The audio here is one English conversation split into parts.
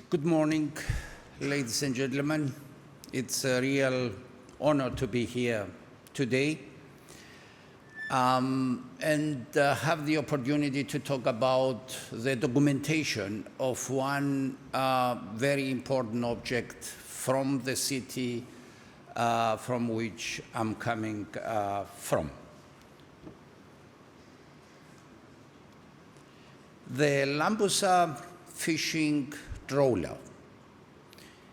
Good morning, ladies and gentlemen. It's a real honor to be here today and have the opportunity to talk about the documentation of one very important object from the city from which I'm coming from. The Lambusa fishing trawler.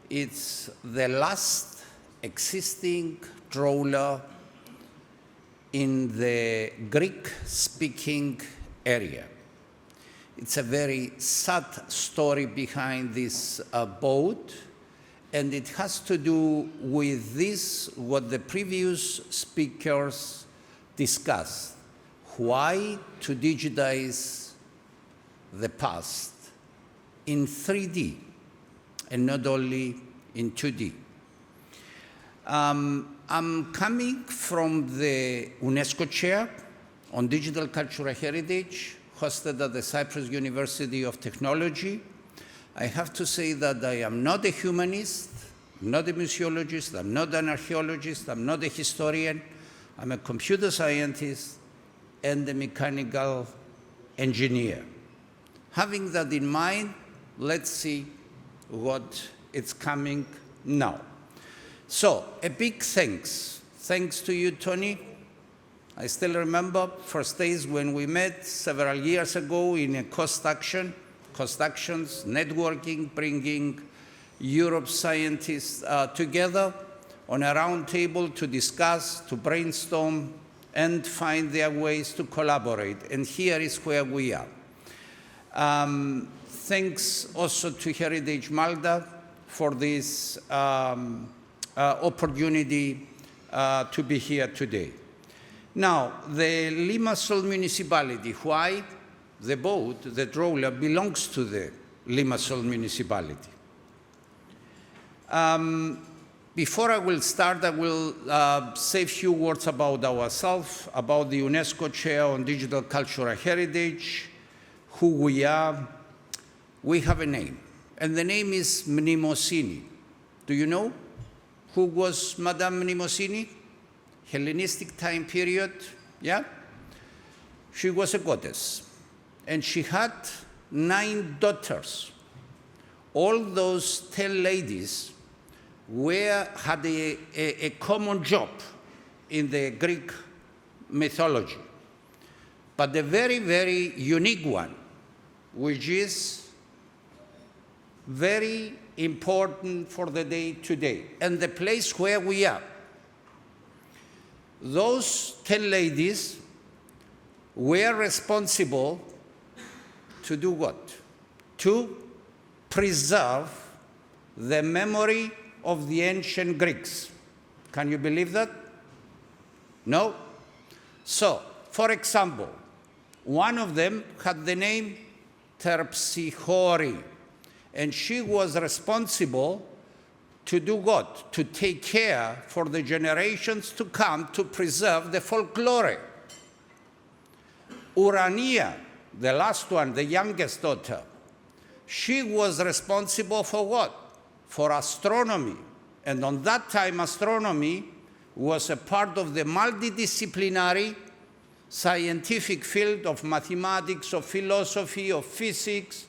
It's the last existing trawler in the Greek-speaking area. It's a very sad story behind this boat, and it has to do with this, what the previous speakers discussed. Why to digitize the past in 3D and not only in 2D. I'm coming from the UNESCO Chair on Digital Cultural Heritage, hosted at the Cyprus University of Technology. I have to say that I am not a humanist, I'm not a museologist, I'm not an archaeologist, I'm not a historian, I'm a computer scientist and a mechanical engineer. Having that in mind, let's see what is coming now. So, a big thanks. Thanks to you, Tony. I still remember first days when we met several years ago in a cost actions, networking, bringing Europe's scientists together on a round table to discuss, to brainstorm, and find their ways to collaborate. And here is where we are. Thanks also to Heritage Malta for this opportunity to be here today. Now, the Limassol municipality, why? The boat, the trawler, belongs to the Limassol municipality. Before I will start, I will say a few words about ourselves, about the UNESCO Chair on Digital Cultural Heritage, who we are. We have a name, and the name is Mnemosini. Do you know who was Madame Mnemosini? Hellenistic time period, yeah? She was a goddess, and she had 9 daughters. All those 10 ladies had a common job in the Greek mythology, but the very, very unique one, which is very important for the day today and the place where we are. Those 10 ladies were responsible to do what? To preserve the memory of the ancient Greeks. Can you believe that? No? So, for example, one of them had the name Terpsichore, and she was responsible to do what? To take care for the generations to come to preserve the folklore. Urania, the last one, the youngest daughter, she was responsible for what? For astronomy. And on that time, astronomy was a part of the multidisciplinary scientific field of mathematics, of philosophy, of physics,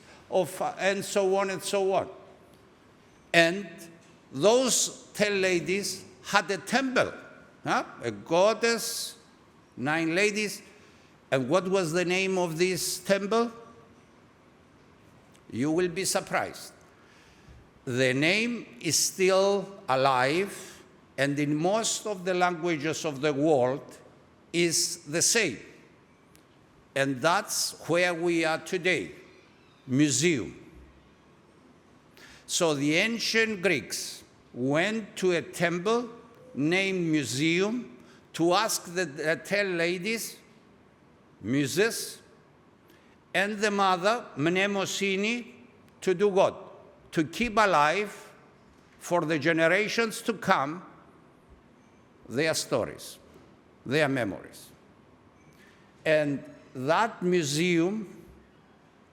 and so on and so on. And those 10 ladies had a temple, a goddess, 9 ladies. And what was the name of this temple? You will be surprised. The name is still alive, and in most of the languages of the world is the same. And that's where we are today. Museum. So the ancient Greeks went to a temple named Museum to ask the 10 ladies, muses, and the mother, Mnemosini, to do what? To keep alive for the generations to come their stories, their memories. And that museum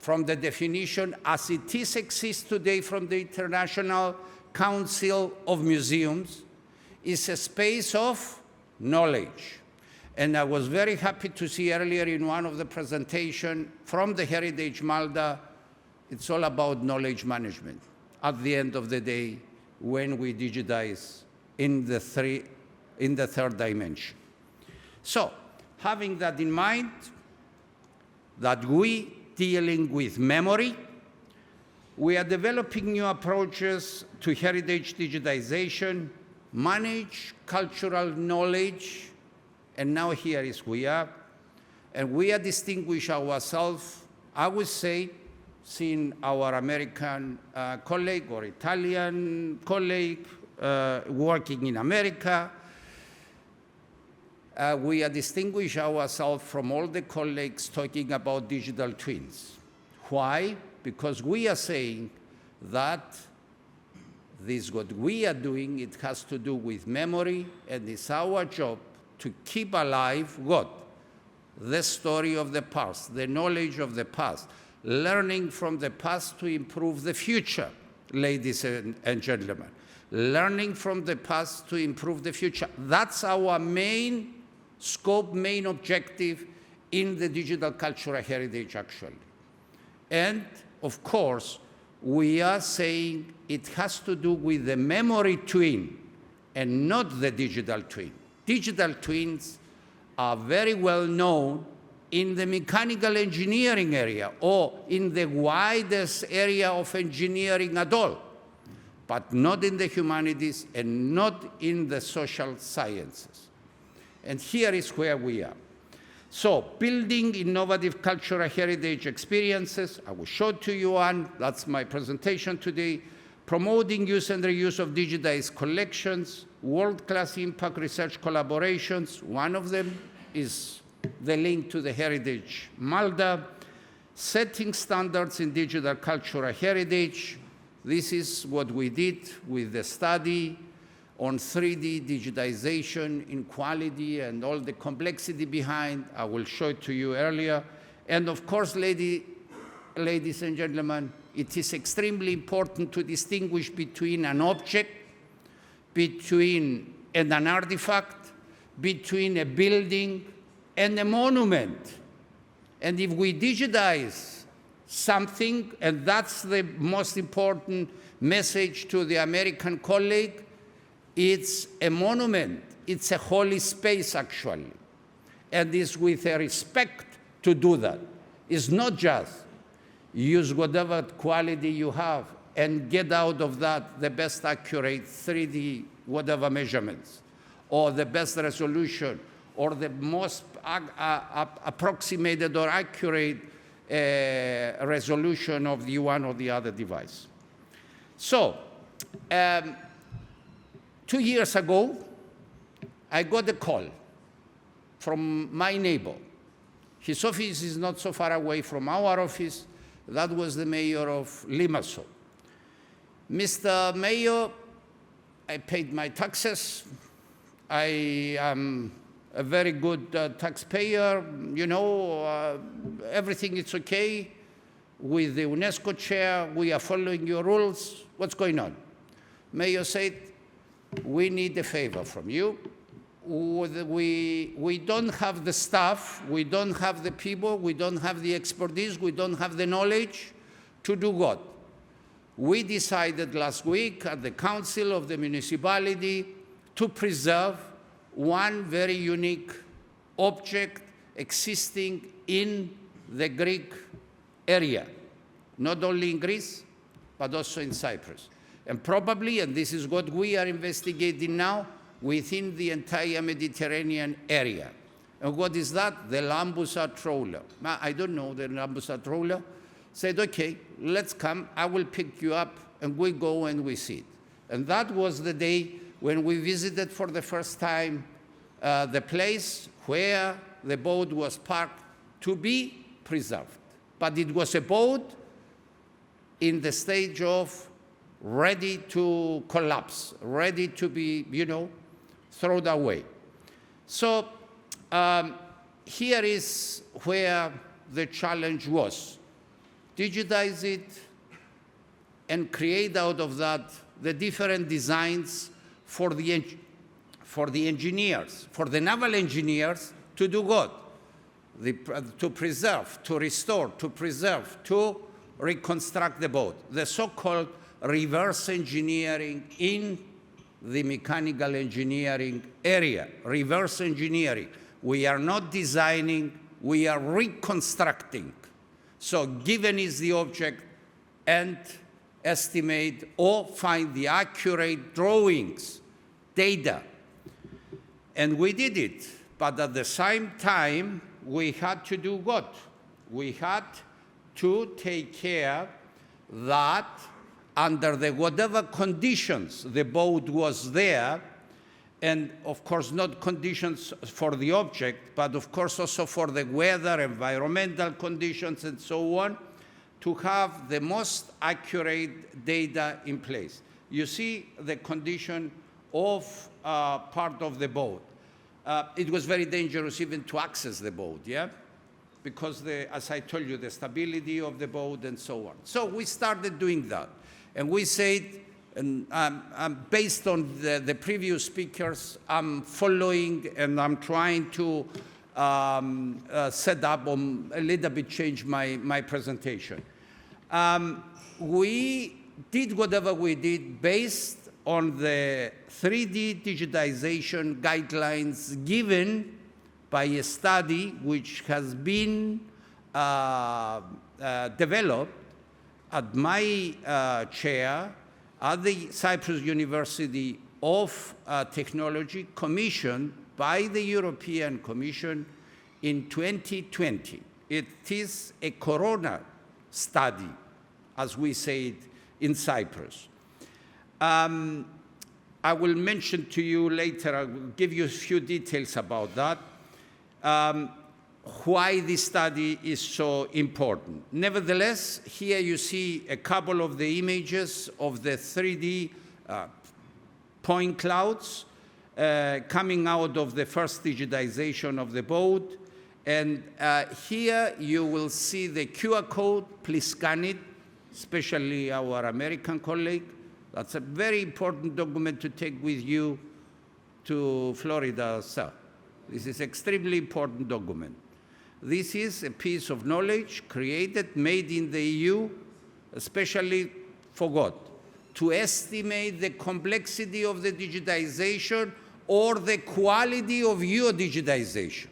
from the definition as it is exists today from the International Council of Museums, is a space of knowledge. And I was very happy to see earlier in one of the presentations from the Heritage Malta, it's all about knowledge management at the end of the day when we digitize in the third dimension. So, having that in mind, that we dealing with memory, we are developing new approaches to heritage digitization, manage cultural knowledge, and now here is we are. And we are distinguish ourselves, I would say, seeing our American colleague or Italian colleague working in America, we are distinguish ourselves from all the colleagues talking about digital twins. Why? Because we are saying that this what we are doing, it has to do with memory, and it's our job to keep alive what? The story of the past, the knowledge of the past, learning from the past to improve the future, ladies and gentlemen. Learning from the past to improve the future. That's our main scope, main objective in the digital cultural heritage, actually. And, of course, we are saying it has to do with the memory twin and not the digital twin. Digital twins are very well known in the mechanical engineering area or in the widest area of engineering at all, but not in the humanities and not in the social sciences. And here is where we are. So, building innovative cultural heritage experiences, I will show to you one, that's my presentation today, promoting use and reuse of digitized collections, world-class impact research collaborations, one of them is the link to the Heritage Malta, setting standards in digital cultural heritage. This is what we did with the study on 3D digitization in quality and all the complexity behind. I will show it to you earlier. And of course, ladies and gentlemen, it is extremely important to distinguish between an object, between an artifact, between a building and a monument. And if we digitize something, and that's the most important message to the American colleague, it's a monument, it's a holy space, actually. And it's with a respect to do that. It's not just use whatever quality you have and get out of that the best accurate 3D whatever measurements, or the best resolution, or the most approximated or accurate resolution of the one or the other device. So, 2 years ago, I got a call from my neighbor. His office is not so far away from our office. That was the mayor of Limassol. Mr. Mayor, I paid my taxes. I am a very good taxpayer. You know, everything is okay. With the UNESCO Chair, we are following your rules. What's going on? Mayor said, we need a favor from you. We don't have the staff, we don't have the people, we don't have the expertise, we don't have the knowledge to do what? We decided last week at the council of the municipality to preserve one very unique object existing in the Greek area, not only in Greece, but also in Cyprus. And probably, and this is what we are investigating now, within the entire Mediterranean area. And what is that? The Limassol trawler. Now, I don't know the Limassol trawler. Said, okay, let's come, I will pick you up, and we go and we see it. And that was the day when we visited for the first time the place where the boat was parked to be preserved. But it was a boat in the stage of ready to collapse, ready to be, thrown away. So here is where the challenge was. digitize it, and create out of that the different designs for the engineers, for the naval engineers to do what? To preserve, to restore, to preserve, to reconstruct the boat. The so-called reverse engineering in the mechanical engineering area. Reverse engineering. We are not designing, we are reconstructing. So given is the object, and estimate or find the accurate drawings, data. And we did it, but at the same time, we had to do what? We had to take care that under the whatever conditions the boat was there, and of course not conditions for the object, but of course also for the weather, environmental conditions, and so on, to have the most accurate data in place. You see the condition of part of the boat. It was very dangerous even to access the boat, yeah? Because, as I told you, the stability of the boat and so on. So we started doing that. And we said, and based on the previous speakers, I'm following and I'm trying to set up, a little bit change my presentation. We did whatever we did based on the 3D digitization guidelines given by a study which has been developed at my chair at the Cyprus University of Technology, commissioned by the European Commission in 2020. It is a corona study, as we say it in Cyprus. I will mention to you later, I will give you a few details about that, why this study is so important. Nevertheless, here you see a couple of the images of the 3D point clouds coming out of the first digitization of the boat. And here you will see the QR code. Please scan it, especially our American colleague. That's a very important document to take with you to Florida, sir. This is an extremely important document. This is a piece of knowledge created, made in the EU, especially for what? To estimate the complexity of the digitization or the quality of your digitization.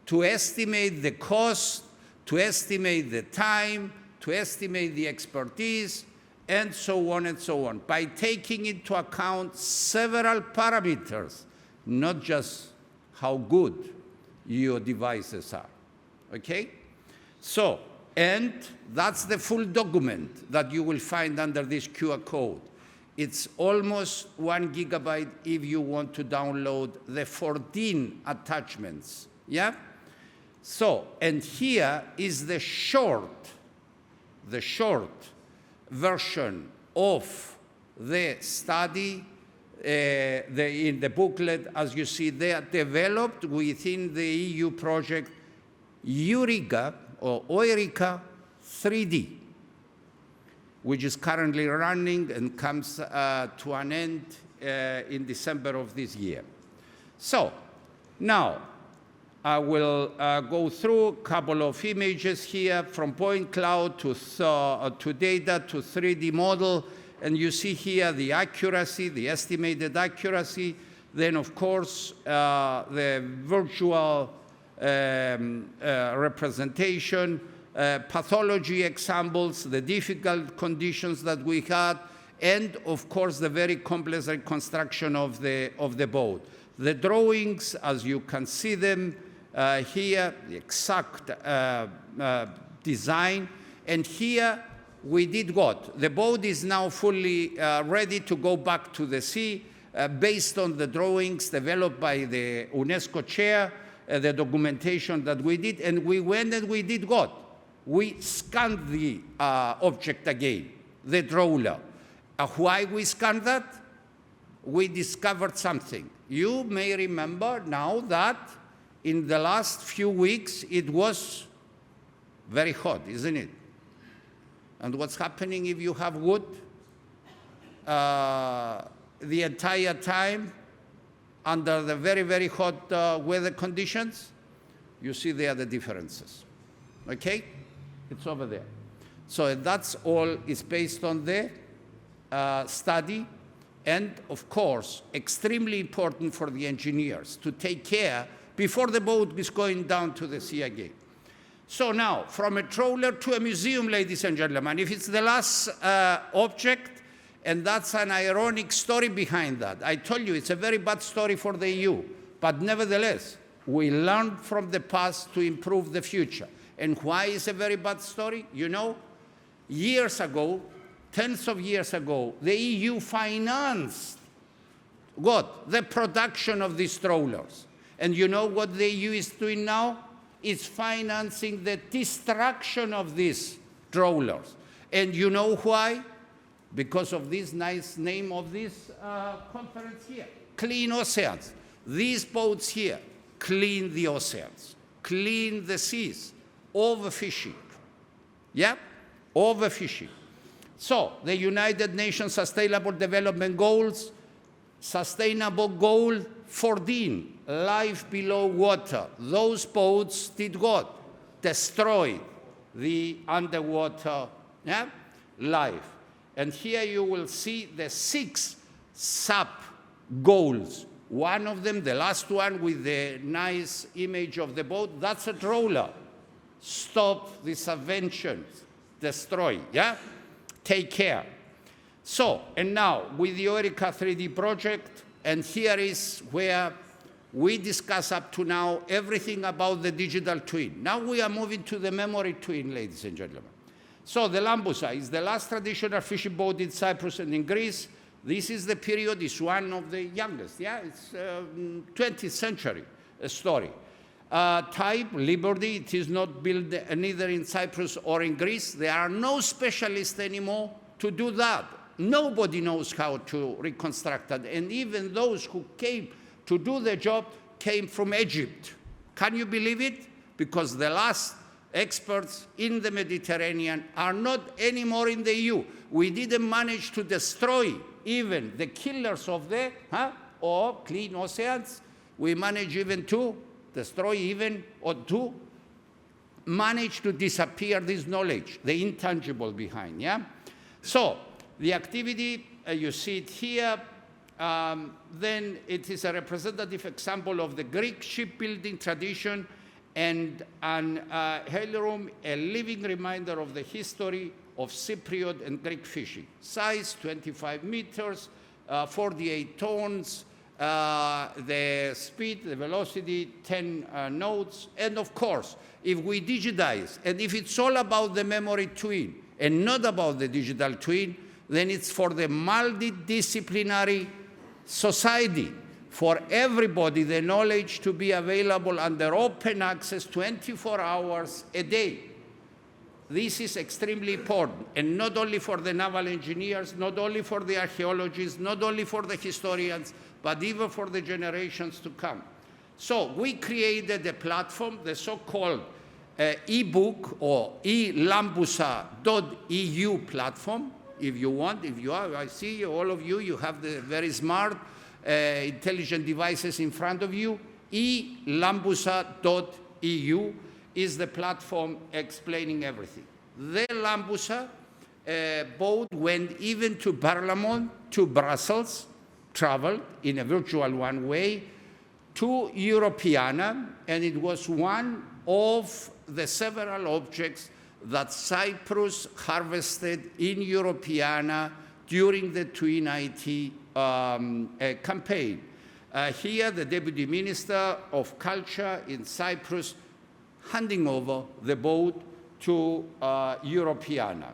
To estimate the cost, to estimate the time, to estimate the expertise, and so on and so on, by taking into account several parameters, not just how good your devices are, okay? So, and that's the full document that you will find under this QR code. It's almost 1 gigabyte if you want to download the 14 attachments, yeah? So, and here is the short version of the study. In the booklet, as you see, they are developed within the EU project Eureka or Eureka 3D, which is currently running and comes to an end in December of this year. So now I will go through a couple of images here from point cloud to data to 3D model. And you see here the accuracy, the estimated accuracy. Then, of course, the virtual representation, pathology examples, the difficult conditions that we had, and, of course, the very complex reconstruction of the boat. The drawings, as you can see them here, the exact design. And here, we did what? The boat is now fully ready to go back to the sea based on the drawings developed by the UNESCO Chair, the documentation that we did, and we went and we did what? We scanned the object again, the trawler. Why we scanned that? We discovered something. You may remember now that in the last few weeks it was very hot, isn't it? And what's happening if you have wood the entire time under the very, very hot weather conditions? You see there the differences. Okay? It's over there. So that's all is based on the study. And, of course, extremely important for the engineers to take care before the boat is going down to the sea again. So now, from a trawler to a museum, ladies and gentlemen, if it's the last object, and that's an ironic story behind that. I told you it's a very bad story for the EU, but nevertheless, we learned from the past to improve the future. And why is a very bad story? You know, years ago, tens of years ago, the EU financed what? The production of these trawlers. And you know what the EU is doing now? It's financing the destruction of these trawlers. And you know why? Because of this nice name of this conference here, Clean Oceans. These boats here clean the oceans, clean the seas, overfishing. Yeah? Overfishing. So, the United Nations Sustainable Development Goals, Sustainable Goal 14, life below water. Those boats did what? Destroyed the underwater life. And here you will see the 6 sub-goals. One of them, the last one with the nice image of the boat, that's a trawler. Stop the subventions, destroy, yeah? Take care. So, and now with the Eureka 3D project, and here is where we discuss up to now everything about the digital twin. Now we are moving to the memory twin, ladies and gentlemen. So the Lambusa is the last traditional fishing boat in Cyprus and in Greece. This is the period, it's one of the youngest, yeah? It's 20th century story. Type, Liberty, it is not built neither in Cyprus or in Greece. There are no specialists anymore to do that. Nobody knows how to reconstruct that. And even those who came to do the job came from Egypt. Can you believe it? Because the last experts in the Mediterranean are not anymore in the EU. We didn't manage to destroy even the killers of the or clean oceans. We managed even to destroy even or to manage to disappear this knowledge, the intangible behind, yeah? So the activity, you see it here, then it is a representative example of the Greek shipbuilding tradition and an heirloom, a living reminder of the history of Cypriot and Greek fishing. Size, 25 meters, 48 tons, the speed, the velocity, 10 knots. And of course, if we digitize, and if it's all about the memory twin and not about the digital twin, then it's for the multidisciplinary society, for everybody, the knowledge to be available under open access 24 hours a day. This is extremely important, and not only for the naval engineers, not only for the archaeologists, not only for the historians, but even for the generations to come. So we created a platform, the so-called e-book or elambusa.eu platform, if you want, if you are, I see all of you, you have the very smart, intelligent devices in front of you. elambusa.eu is the platform explaining everything. The Lambusa boat went even to Parliament, to Brussels, traveled in a virtual one way, to Europeana, and it was one of the several objects that Cyprus harvested in Europeana during the Twin IT campaign. Here, the Deputy Minister of Culture in Cyprus handing over the boat to Europeana.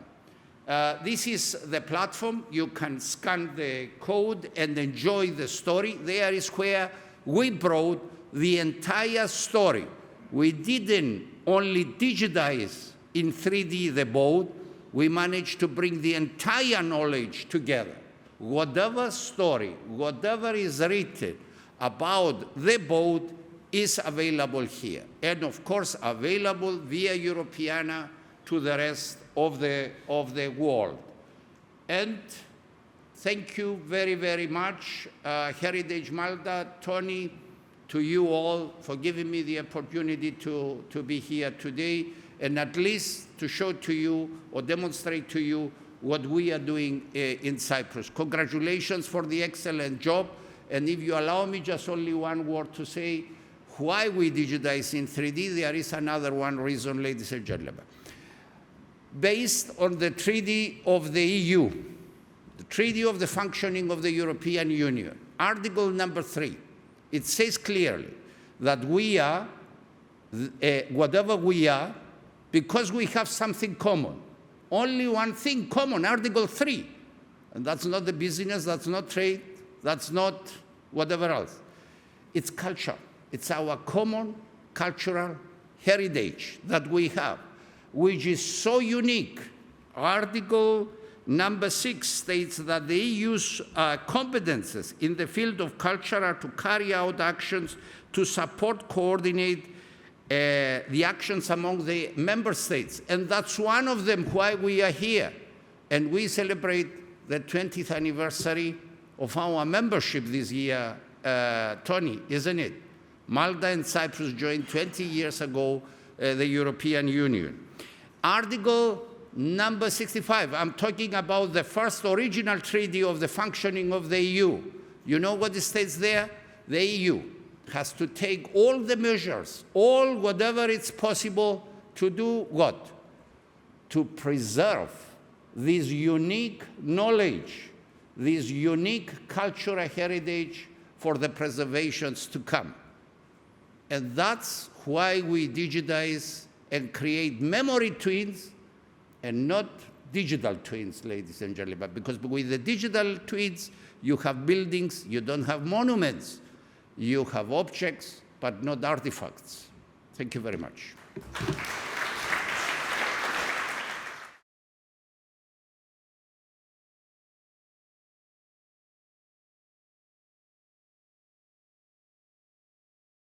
This is the platform. You can scan the code and enjoy the story. There is where we brought the entire story. We didn't only digitize in 3D the boat, we managed to bring the entire knowledge together. Whatever story, whatever is written about the boat is available here. And of course, available via Europeana to the rest of the world. And thank you very, very much, Heritage Malta, Tony, to you all for giving me the opportunity to be here today and at least to show to you or demonstrate to you what we are doing in Cyprus. Congratulations for the excellent job. And if you allow me just only one word to say why we digitize in 3D, there is another one reason, ladies and gentlemen. Based on the Treaty of the EU, the Treaty of the Functioning of the European Union, Article number 3, it says clearly that we are, whatever we are, because we have something common. Only one thing common, Article 3. And that's not the business, that's not trade, that's not whatever else. It's culture. It's our common cultural heritage that we have, which is so unique. Article number 6 states that the EU's competences in the field of culture are to carry out actions to support, coordinate the actions among the member states. And that's one of them why we are here. And we celebrate the 20th anniversary of our membership this year, Tony, isn't it? Malta and Cyprus joined 20 years ago the European Union. Article number 65, I'm talking about the first original treaty of the functioning of the EU. You know what it states there? The EU has to take all the measures, whatever it's possible to do what? To preserve this unique knowledge, this unique cultural heritage for the preservations to come. And that's why we digitize and create memory twins and not digital twins, ladies and gentlemen, because with the digital twins, you have buildings, you don't have monuments. You have objects, but not artifacts. Thank you very much.